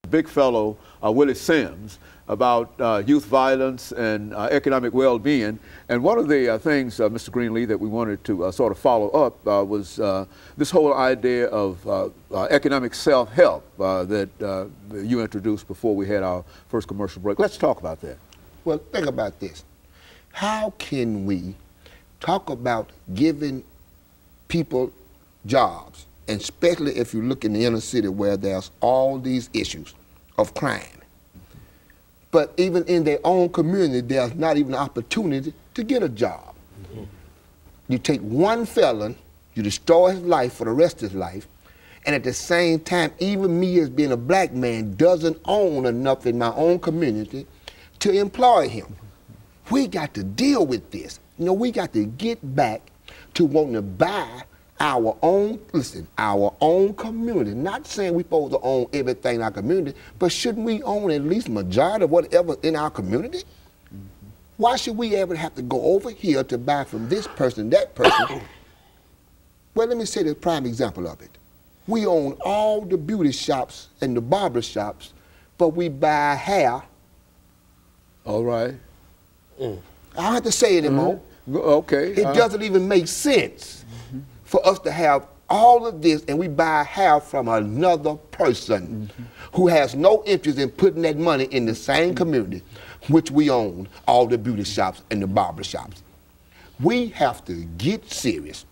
big fellow, WSims7, about youth violence and economic well-being. And one of the things, Mr. Greenlee, that we wanted to sort of follow up was this whole idea of economic self-help that you introduced before we had our first commercial break. Let's talk about that. Well, think about this. How can we talk about giving people jobs, and especially if you look in the inner city where there's all these issues of crime, but even in their own community, there's not even an opportunity to get a job. You take one felon, you destroy his life for the rest of his life, and at the same time, even me as being a black man doesn't own enough in my own community to employ him. We got to deal with this. You know, we got to get back to wanting to buy our own, listen, our own community. Not saying we're supposed to own everything in our community, but shouldn't we own at least majority of whatever in our community? Why should we ever have to go over here to buy from this person, that person? Well, let me say the prime example of it. We own all the beauty shops and the barber shops, but we buy hair. All right. I don't have to say it anymore. Okay. It doesn't even make sense for us to have all of this and we buy hair from another person who has no interest in putting that money in the same community which we own all the beauty shops and the barber shops. We have to get serious,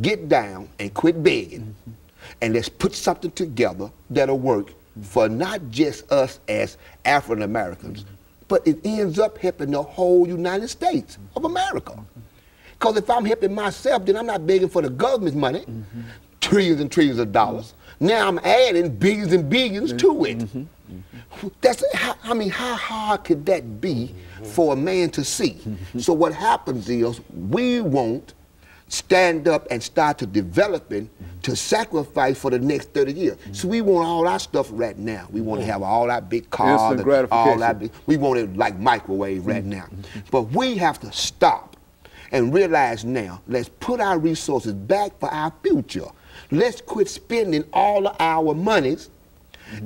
get down and quit begging, and let's put something together that'll work for not just us as African Americans, but it ends up helping the whole United States of America. Because if I'm helping myself, then I'm not begging for the government's money, trillions and trillions of dollars. Now I'm adding billions and billions to it. That's, I mean, how hard could that be for a man to see? So what happens is we won't stand up and start to developing to sacrifice for the next 30 years. So we want all our stuff right now. We want to have all our big cars, and all our big, we want it like microwave right now. But we have to stop and realize now, let's put our resources back for our future. Let's quit spending all of our monies,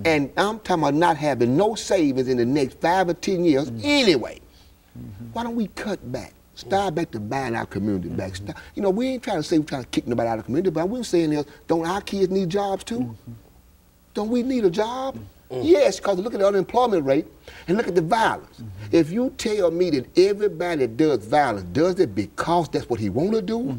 and I'm talking about not having no savings in the next 5 or 10 years anyway. Why don't we cut back? Start back to buying our community back. You know, we ain't trying to say we're trying to kick nobody out of the community, but we're saying is, don't our kids need jobs too? Don't we need a job? Yes, because look at the unemployment rate and look at the violence. If you tell me that everybody that does violence does it because that's what he want to do,